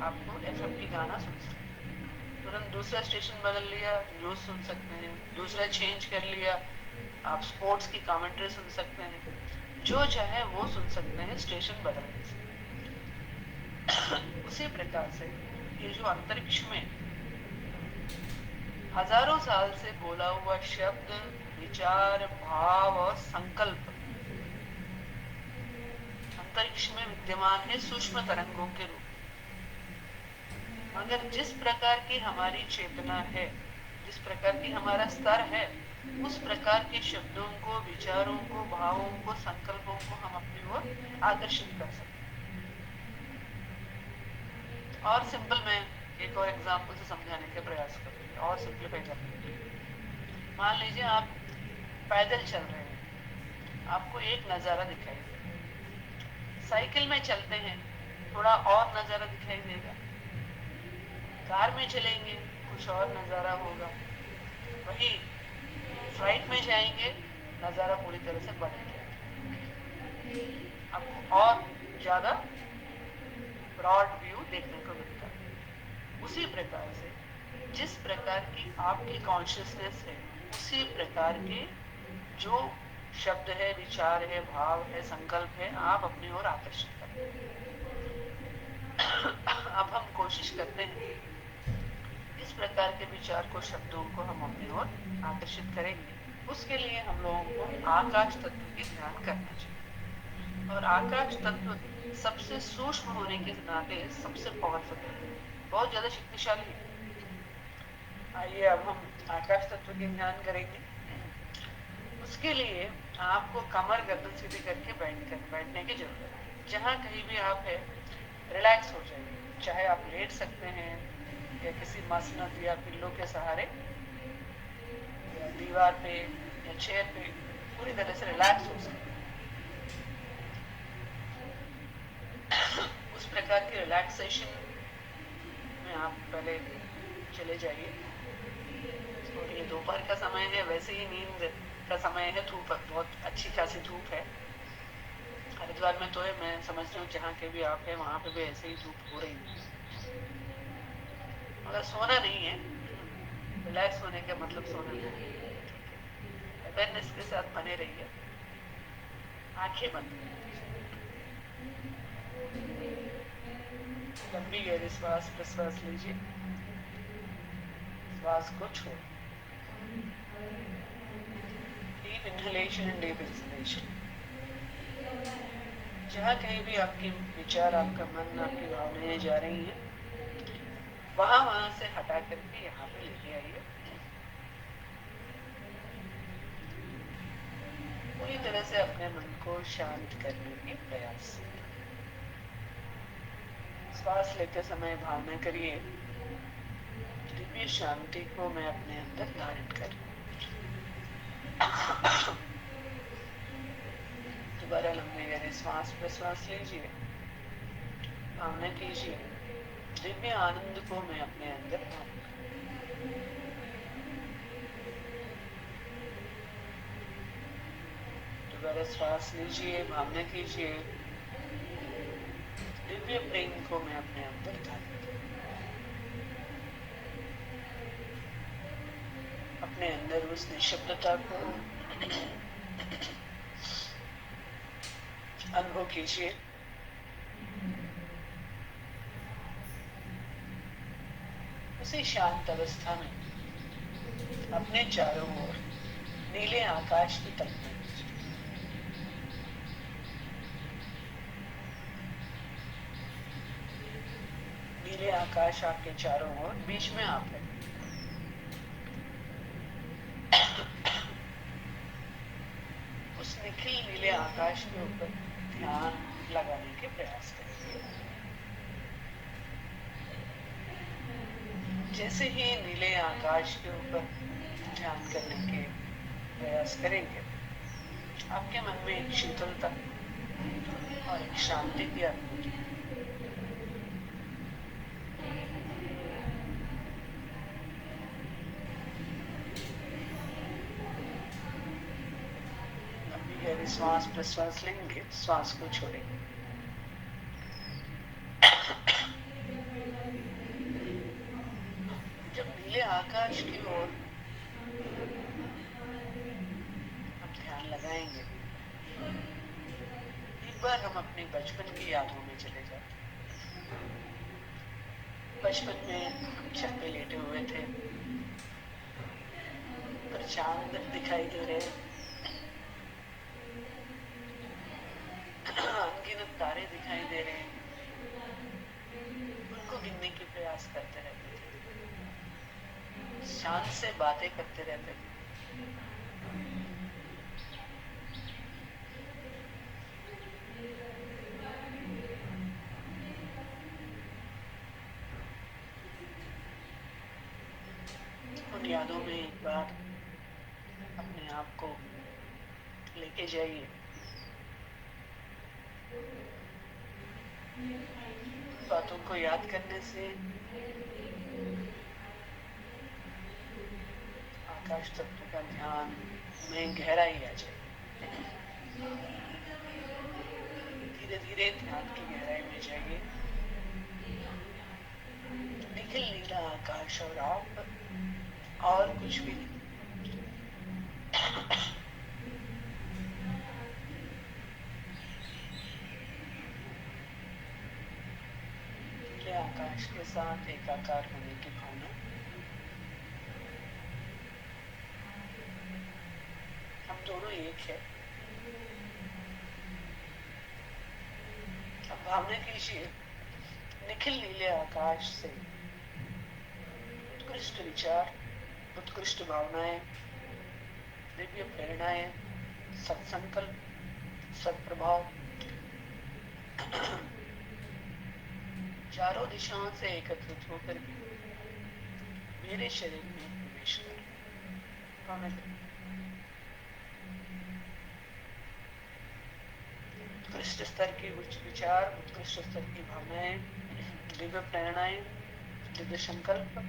आपको एफएम की गाना सुन सकते हैं, तुरंत दूसरा स्टेशन बदल लिया, न्यूज सुन सकते हैं, दूसरा चेंज कर लिया, आप स्पोर्ट्स की कमेंट्री सुन सकते हैं, जो चाहे वो सुन सकते हैं स्टेशन बदलने से। उसी प्रकार से ये जो अंतरिक्ष में हजारों साल से बोला हुआ शब्द, विचार, भाव और संकल्प अंतरिक्ष में विद्यमान है सूक्ष्म तरंगों के रूप। मगर जिस प्रकार की हमारी चेतना है, जिस प्रकार की हमारा स्तर है, उस प्रकार के शब्दों को, विचारों को, भावों को, संकल्पों को हम अपनी ओर आकर्षित कर सकते हैं। और सिंपल मैं एक और एग्जांपल से समझाने का प्रयास करूंगी, और सिंपलीफाई करने। मान लीजिए आप पैदल चल रहे हैं, आपको एक नजारा दिखाई दे, साइकिल में चलते हैं, थोड़ा और नजारा दिखाई देगा, कार में चलेंगे, कुछ और नजारा होगा, वही फ्लाइट में जाएंगे, नजारा पूरी तरह से बदल जाएगा, आपको और ज्यादा ब्रॉड व्यू देखने को मिलता है। उसी प्रकार से जिस प्रकार की आपकी कॉन्शियसनेस है, उसी प्रकार के जो शब्द है, विचार है, भाव है, संकल्प है, आप अपनी ओर आकर्षित करते हैं। अब हम कोशिश करते हैं इस प्रकार के विचार को, शब्दों को हम अपनी ओर आकर्षित करेंगे। उसके लिए हम लोगों को आकाश तत्व की ध्यान करना चाहिए, और आकाश तत्व सबसे सूक्ष्म होने के नाते सबसे पावरफुल है, बहुत ज्यादा शक्तिशाली है। आइए अब हम आकाश तत्व की ध्यान करेंगे। उसके लिए आपको कमर गर्दन सीधी करके बैठने की जरूरत है। जहां कहीं भी आप है, रिलैक्स हो जाइए, चाहे आप लेट सकते हैं या किसी मसनद या पिल्लो के सहारे या दीवार पे या चेयर पे पूरी तरह से रिलैक्स हो सकते हैं। उस प्रकार की रिलैक्सेशन में आप पहले चले जाइए। और ये दोपहर का समय है, वैसे ही नींद का समय है, धूप बहुत अच्छी खासी धूप है हरिद्वार में तो है। मैं समझती हूँ जहाँ के भी आप हैं वहाँ पे भी ऐसे ही धूप हो रही है, मगर सोना नहीं है। रिलैक्स होने का मतलब सोना नहीं है, अवेयरनेस के साथ बने रहिए, आंखें बंद कर दीजिए, लंबी गहरी श्वास प्रश्वास लीजिए, श्वास को छोड़, deep inhalation and deep exhalation. जहाँ कहीं भी आपके विचार, आपका मन, आपकी भावनाएं जा रही हैं, वहां से हटा करके यहाँ पे लेके आइए। पूरी तरह से अपने मन को शांत करने की प्रयास। श्वास लेते समय भावना करिए, दिव्य शांति को मैं अपने अंदर धारण करूं। दोबारा लंबी गहरी श्वास प्रश्वास लीजिए, भावना कीजिए, दिव्य आनंद को मैं अपने अंदर धारण करूं। दोबारा श्वास लीजिए, भावना कीजिए, दिव्य प्रेम को मैं अपने अंदर धारण करूं। अपने अंदर उस निशब्दता को अनुभव कीजिए। उसी शांत अवस्था में अपने चारों ओर नीले आकाश की कल्पना कीजिए। नीले आकाश आपके चारों ओर, बीच में आप हैं। उस निखिल नीले आकाश के ऊपर ध्यान लगाने के प्रयास करेंगे। जैसे ही नीले आकाश के ऊपर ध्यान करने के प्रयास करेंगे, आपके मन में एक शीतलता और एक शांति की अनुभूति। लंबी गहरी श्वास प्रश्वास लेंगे, श्वास को छोड़ेंगे। जब नीले आकाश की ओर हम ध्यान लगाएंगे, एक बार हम अपने बचपन की यादों में चले जाते हैं। बचपन में हम छत पे लेटे हुए थे, पर चांद दिखाई दे रहे, अनगिनत तारे दिखाई दे रहे, उनको गिनने की प्रयास करते रहते थे, शांत से बातें करते रहते थे। उन यादों में एक बार अपने आप को लेके जाइए। बातों को याद करने से आकाश तत्व का ध्यान में गहराई आ जाए। धीरे धीरे ध्यान की गहराई में जाइए। निखिल नीला आकाश और आप, और कुछ भी नहीं। नीले आकाश के साथ एकाकार होने की भावना। हम दोनों एक है। अब भावना कीजिए, निखिल नीले आकाश से उत्कृष्ट विचार, उत्कृष्ट भावनाएं, दिव्य प्रेरणाएं, सत्संकल्प, सत्प्रभाव चारों दिशाओं से एकत्रित होकर के मेरे शरीर में प्रवेश कर। उत्कृष्ट स्तर के उच्च विचार, उत्कृष्ट स्तर की भावनाएं, दिव्य प्रेरणाएं, दिव्य संकल्प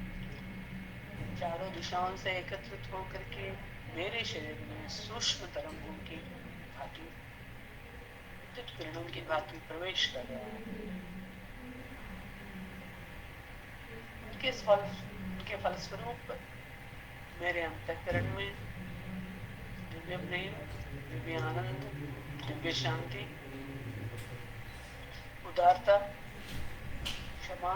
चारों दिशाओं से एकत्रित होकर के मेरे शरीर में सूक्ष्म तरंगों की भांति, विद्युत किरणों की भांति प्रवेश कर रहा है। उनके फलस्वरूप मेरे अंतःकरण में दिव्य प्रेम, दिव्य आनंद, दिव्य शांति, उदारता, क्षमा,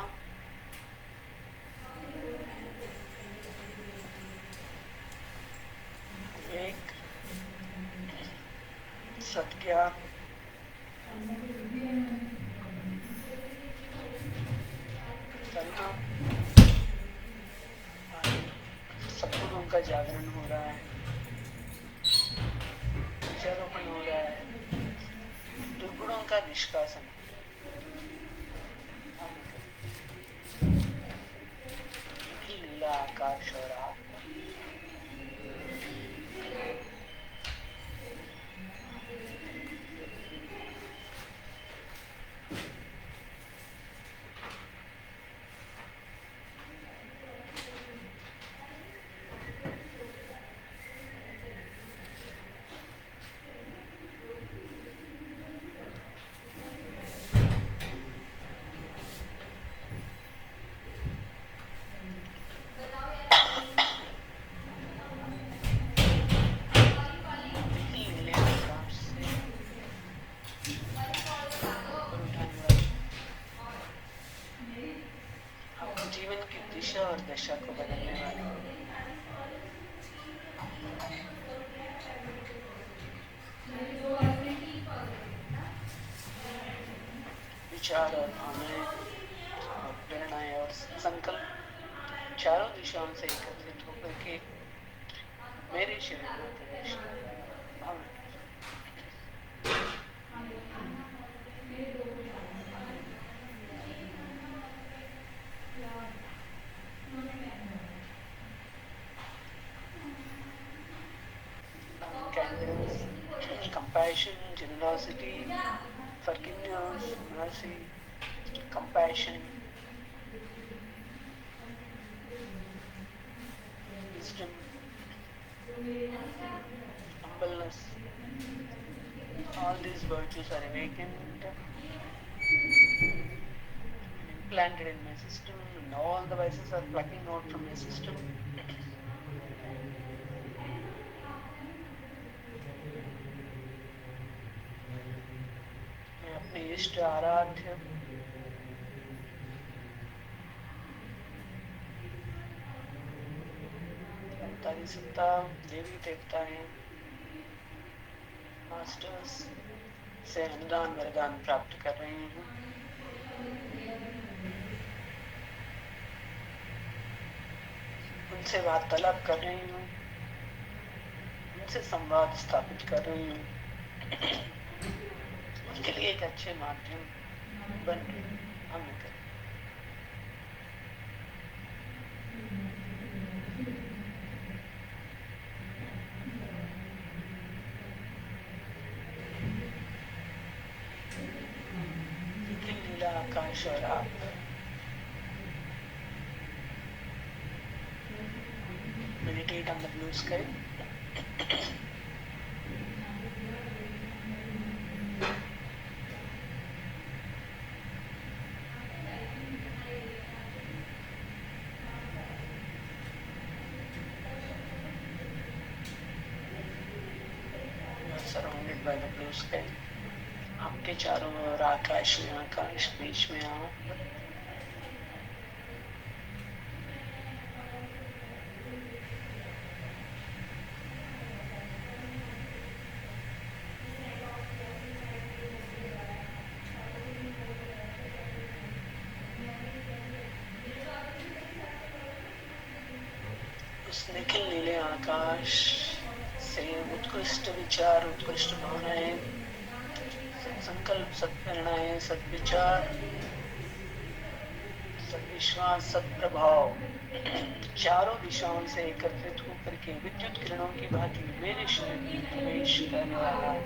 विवेक, सत्या, करुणा, सद्गुणों का जागरण हो रहा है, विचारोपण हो रहा है, दुर्गुणों का निष्कासन, लीला आकाश और आप और दशा को बदलने वाले विचार और भावनाएं और प्रेरणाएं और संकल्प चारों दिशाओं से एकत्रित होकर के मेरे शरीर में प्रवेश कर रहा है। भावना compassion, generosity, forgiveness, mercy, compassion, wisdom, humbleness. All these virtues are awakened and implanted in my system, and all the vices are plucking out from my system. इष्ट आराध्य तारी सत्ता देवी देवताएं मास्टर्स से अनुदान वरदान प्राप्त कर रहे हैं। उनसे वार्तालाप कर रही हूँ, उनसे संवाद स्थापित कर रही हूँ, उनके लिए एक अच्छे माध्यम बन रहे हम करें। नीला आकाश और आप meditate on the blue sky. Surrounded by the blue sky. आपके चारों ओर आकाश में आकाश, बीच में आप। उस निखिल नीले आकाश से उत्कृष्ट विचार, उत्कृष्ट भावनाएं, संकल्प, सत्प्रेरणाएं, सद्विचार सद्विश्वास, सद्प्रभाव चारों दिशाओं से एकत्रित होकर के विद्युत किरणों की भांति मेरे शरीर में प्रवेश कर रहा है।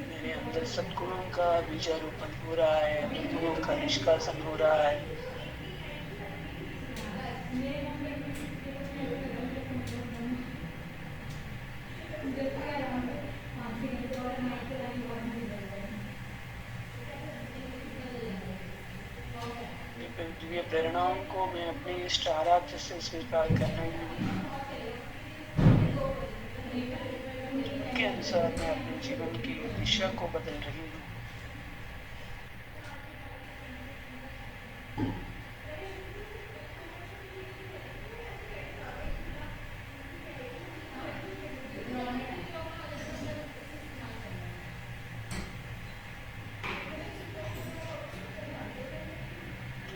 मेरे अंदर सद्गुणों का बीजारोपण हो रहा है, दुर्गुणों का निष्कासन हो रहा है। दिव्य प्रेरणाओं को मैं अपने इष्ट आराध्य से स्वीकार कर रही हूँ। के अनुसार मैं अपने जीवन की दिशा को बदल रही हूँ।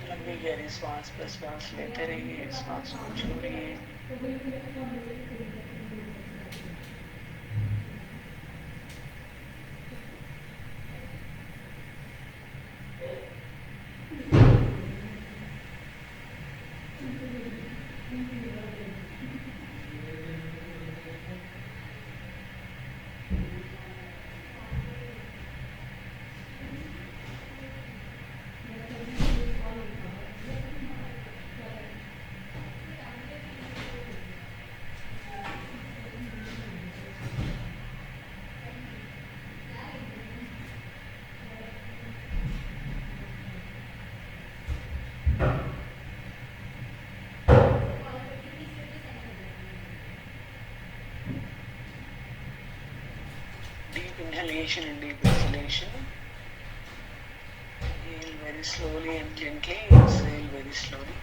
लंबी गहरी श्वास प्रश्वास लेते रहिए, श्वास को छोड़िए। Deep inhalation and deep exhalation. Inhale very slowly and gently. Exhale very slowly.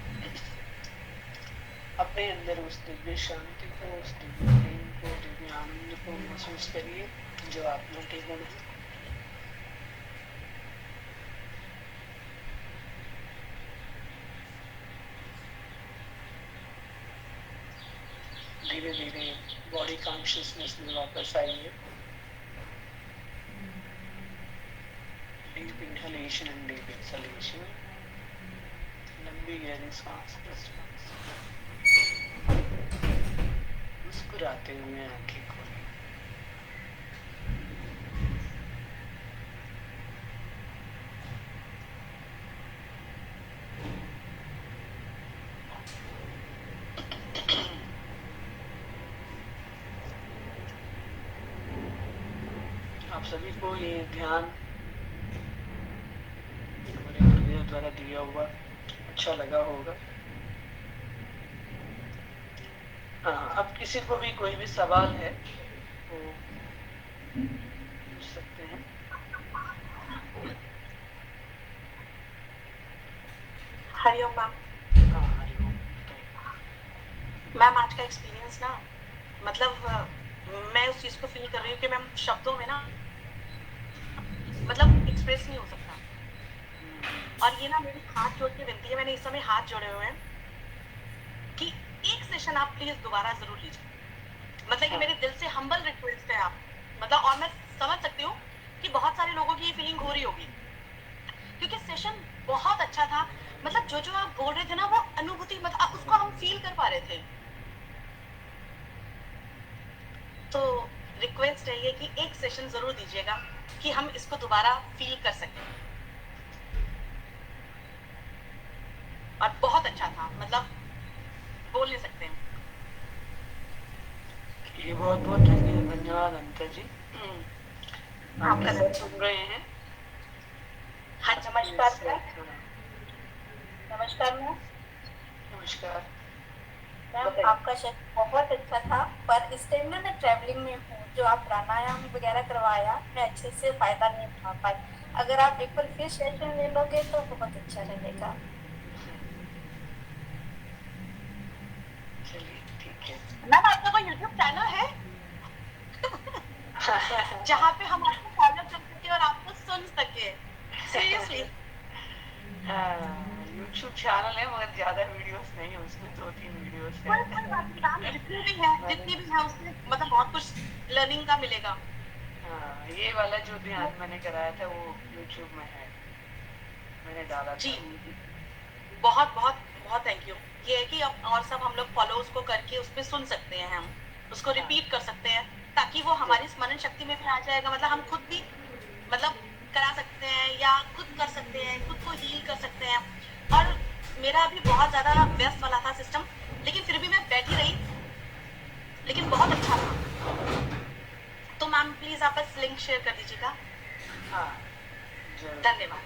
अपने अंदर उस दिव्य शांति को, उस दिव्य प्रेम को, दिव्य आनंद को महसूस करिए जो आत्मा के गुण है। धीरे धीरे बॉडी कॉन्शियसनेस में वापस आइए। Deep inhalation and deep exhalation. लंबी गहरी सांस प्रश्वास। मुस्कुराते हुए आंखें खोलिए। आप सभी को ये ध्यान द्वारा दिया हुआ अच्छा लगा होगा। हाँ, अब किसी को भी कोई भी सवाल है तो पूछ सकते हैं। हरिओम मैम। हाँ, हरिओम। मैम आज का एक्सपीरियंस ना, मतलब मैं उस चीज को फील कर रही हूँ कि मैम शब्दों में ना मतलब एक्सप्रेस नहीं हो सकता। और ये ना मेरी हाथ जोड़ के विनती है, मैंने इस समय हाथ जोड़े हुए हैं कि एक सेशन आप प्लीज दोबारा जरूर लीजिए। मतलब कि मेरे दिल से हम्बल रिक्वेस्ट है आप, मतलब और मैं समझ सकती हूँ कि बहुत सारे लोगों की ये फीलिंग हो रही होगी, क्योंकि सेशन बहुत अच्छा था। मतलब जो जो आप बोल रहे थे ना वो अनुभूति, मतलब उसको हम फील कर पा रहे थे। तो रिक्वेस्ट है ये कि एक सेशन जरूर दीजिएगा कि हम इसको दोबारा फील कर सकें। और बहुत अच्छा था, मतलब बोल नहीं सकते हैं। ये बहुत बहुत धन्यवाद अनिता जी। आप कैसे सुन रहे हैं? हाँ, नमस्कार सर। नमस्कार मैम। नमस्कार मैम, आपका सेशन बहुत अच्छा था, पर इस टाइम ना मैं ट्रैवलिंग में हूँ। जो आप प्राणायाम वगैरह करवाया मैं अच्छे से फायदा नहीं उठा पाई। अगर आप एक बार फिर सेशन ले लोगे तो बहुत अच्छा रहेगा। मैम आपका कोई YouTube चैनल है जहाँ पे हम आपको फॉलो कर सके और आपको सुन सके? सीरियसली YouTube चैनल है मगर ज्यादा वीडियोस नहीं है उसमें, 2-3 वीडियोस है। जितनी भी है उसमें मतलब बहुत कुछ लर्निंग का मिलेगा। हाँ, ये वाला जो ध्यान मैंने कराया था वो YouTube में है, मैंने डाला जी था। बहुत बहुत बहुत थैंक यू। ये है कि अब और सब हम लोग फॉलो उसको करके उस पर सुन सकते हैं, हम उसको रिपीट कर सकते हैं ताकि वो हमारी स्मरण शक्ति में भी आ जाएगा। मतलब हम खुद भी मतलब करा सकते हैं या खुद कर सकते हैं, खुद को हील कर सकते हैं। और मेरा अभी बहुत ज़्यादा व्यस्त वाला था सिस्टम, लेकिन फिर भी मैं बैठी रही, लेकिन बहुत अच्छा था। तो मैम प्लीज़ आप बस लिंक शेयर कर दीजिएगा। हाँ जरूर। धन्यवाद।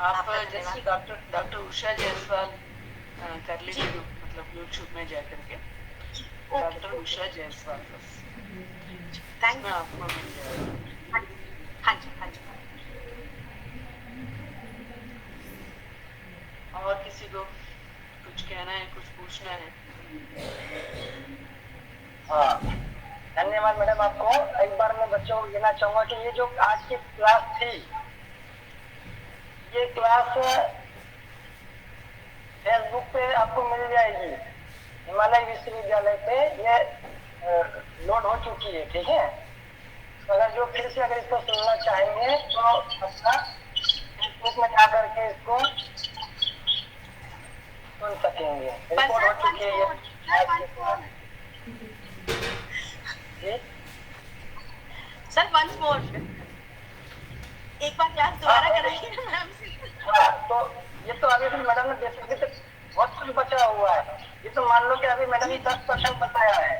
आप आपका जैसे धन्यवाद। डॉक्टर उषा जायसवाल कर लीजिए, मतलब YouTube में जा करके डॉक्टर उषा जायसवाल बस, थैंक इसमें यू। आपको मिल जाएगा। हाँ जी हाँ जी। और किसी को कुछ कहना है, कुछ पूछना है? हाँ, धन्यवाद मैडम आपको। एक बार मैं बच्चों को कहना चाहूंगा कि ये जो आज की क्लास थी, ये क्लास फेसबुक पे आपको मिल जाएगी, हिमालय विश्वविद्यालय पे ये लोड हो चुकी है, ठीक है। अगर जो फिर से अगर इसको सुनना चाहेंगे तो अपना फेसबुक में जा करके इसको सुन सकेंगे। रिकॉर्ड हो चुकी है ये आज की क्लास। जी सर वंस मोर, एक बार क्लास दोबारा कराइए मैम से। हाँ, तो ये तो अभी भी मैडम ने बेसिकली तो बहुत कुछ बचा हुआ है। ये तो मान लो कि अभी मैडम ने 10% बताया है,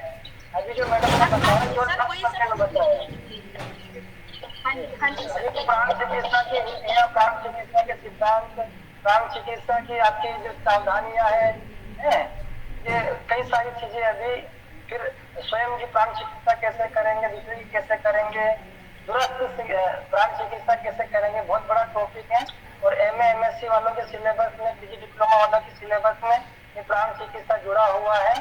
अभी जो मैडम ने बताया केवल 10% बताया है। हाँ जी सर। अभी प्राण चिकित्सा की विधियां, प्राण चिकित्सा के सिद्धांत, प्राण चिकित्सा की आपकी जो सावधानियां हैं, ये कई सारी चीजें अभी फिर स्वयं की प्राण चिकित्सा कैसे करेंगे, दूसरे की कैसे करेंगे, दूरस्थ प्राण चिकित्सा कैसे करेंगे, बहुत बड़ा टॉपिक है। और MA MSc वालों के सिलेबस में, PG डिप्लोमा वालों के सिलेबस में ये प्राण चिकित्सा जुड़ा हुआ है।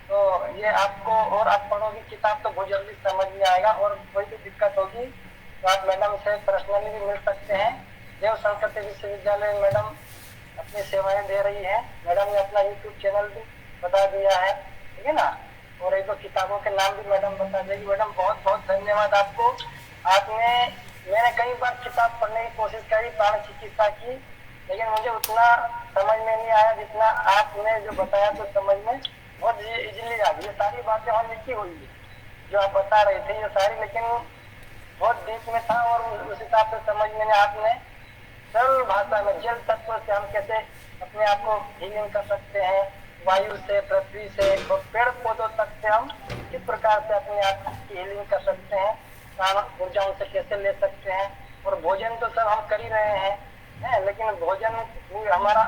तो ये आपको, और आप पढ़ोगी किताब तो बहुत जल्दी समझ में आएगा। और कोई भी दिक्कत होगी तो आप मैडम से पर्सनली भी मिल सकते हैं। देव संस्कृति विश्वविद्यालय में मैडम अपनी सेवाएं दे रही है। मैडम ने अपना YouTube चैनल भी बता दिया है, ठीक है ना। और एक दो किताबों के नाम भी मैडम बता देगी। मैडम बहुत बहुत धन्यवाद आपको। मैंने कई बार किताब पढ़ने की कोशिश करी प्राण चिकित्सा की, लेकिन मुझे उतना समझ में नहीं आया जितना आपने जो बताया, तो समझ में बहुत इजीली आ गई। ये सारी बातें वहाँ लिखी हुई है जो आप बता रहे थे, ये सारी, लेकिन बहुत डीप में था और उस हिसाब से समझ में नहीं। आपने सरल भाषा में जल तत्व से हम कैसे अपने आप को हीलिंग कर सकते हैं, वायु से, पृथ्वी से और पेड़ पौधों तक से हम किस प्रकार से अपने आप की हीलिंग कर सकते हैं, प्राण ऊर्जा उनसे कैसे ले सकते हैं। और भोजन तो सब हम कर ही रहे हैं, लेकिन भोजन हमारा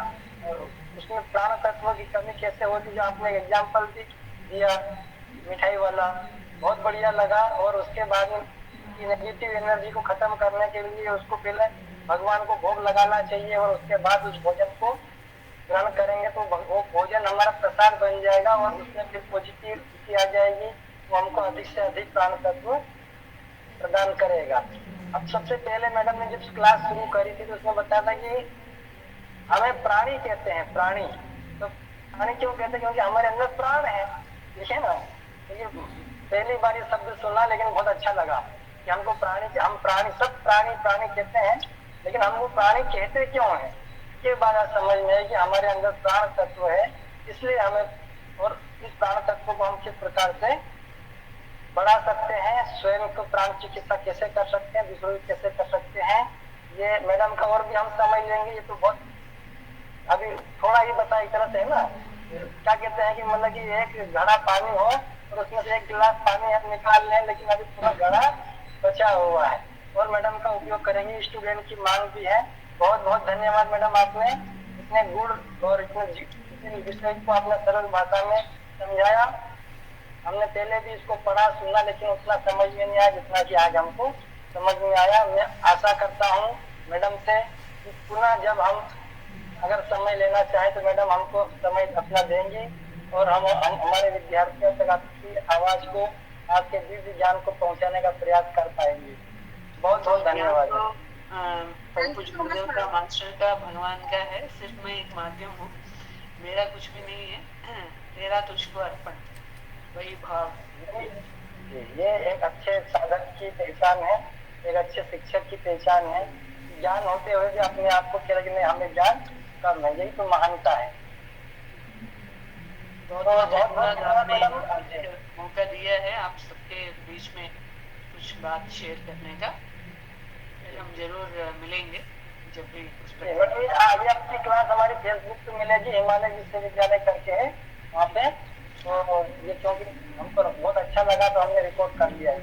उसमें प्राण तत्व की कमी कैसे होती, जो आपने एग्जाम्पल भी दिया मिठाई वाला, बहुत बढ़िया लगा। और उसके बाद नेगेटिव एनर्जी को खत्म करने के लिए उसको पहले भगवान को भोग लगाना चाहिए और उसके बाद उस भोजन को ग्रहण करेंगे तो वो भोजन हमारा प्रसाद बन जाएगा और उसमें फिर पॉजिटिविटी आ जाएगी, वो हमको अधिक से अधिक प्राण तत्व प्रदान करेगा। अब सबसे पहले मैडम ने जब क्लास शुरू करी थी तो उसमें बताया था कि हमें प्राणी कहते हैं, प्राणी। तो प्राणी क्यों कहते हैं? क्योंकि हमारे अंदर प्राण है, ठीक है ना। तो ये पहली बार ये शब्द सुना, लेकिन बहुत अच्छा लगा कि हमको प्राणी, हम प्राणी, सब प्राणी प्राणी कहते हैं, लेकिन हम वो प्राणी कहते क्यों हैं, ये बात आज समझ में है कि हमारे अंदर प्राण तत्व है, इसलिए हमें, और इस प्राण तत्व को हम किस प्रकार से बढ़ा सकते हैं, स्वयं को प्राण चिकित्सा कैसे कर सकते हैं, दूसरों को कैसे कर सकते हैं, ये मैडम का और भी हम समझ लेंगे। ये तो बहुत अभी थोड़ा ही बता एक तरह से है ना, क्या कहते हैं कि मतलब कि एक घड़ा पानी हो और उसमें से एक गिलास पानी हम निकाल लें, लेकिन अभी पूरा घड़ा बचा हुआ है। और मैडम का उपयोग करेंगे, स्टूडेंट की मांग भी है। बहुत बहुत धन्यवाद मैडम, आपने इतने गुण और इतने विषय को आपने सरल भाषा में समझाया। हमने पहले भी इसको पढ़ा सुना, लेकिन उतना समझ में नहीं आया जितना कि आज हमको समझ में आया। मैं आशा करता हूँ मैडम से कि पुनः जब हम अगर समय लेना चाहे तो मैडम हमको समय अपना देंगी और हम हमारे विद्यार्थियों तक आपकी आवाज को, आपके दिव्य ज्ञान को पहुंचाने का प्रयास कर पाएंगे। बहुत बहुत धन्यवाद। पूज्य गुरुदेव का, मास्टर का, भगवान का है, सिर्फ मैं एक माध्यम हूँ, मेरा कुछ भी नहीं है, तेरा तुझको अर्पण, वही भाव। ये एक अच्छे साधक की पहचान है, एक अच्छे शिक्षक की पहचान है। ज्ञान होते हुए भी अपने आप को कह रहे कि नहीं हमें ज्ञान करना, यही तो महानता है। बहुत तो बहुत बहुत धन्यवाद, धन्यवाद मैडम। आपने मौका दिया है आप सबके बीच में कुछ बात शेयर करने का। फिर हम जरूर मिलेंगे जब भी उस पर। मैडम आगे आपकी क्लास हमारी फेसबुक पे मिलेगी, हिमालय विश्वविद्यालय करके है वहाँ पे। तो ये क्योंकि हमको बहुत अच्छा लगा तो हमने रिकॉर्ड कर लिया है।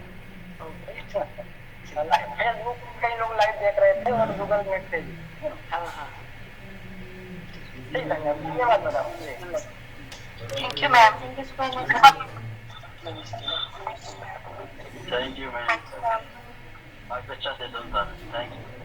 फेसबुक पे कई लोग लाइव देख रहे थे और गूगल मीट पे भी। हाँ हाँ ठीक है, धन्यवाद madam. Thank you ma'am. Thank you so much. नमस्ते। Thank you ma'am, thank you ma'am. आपका अच्छा सेशन था, थैंक यू।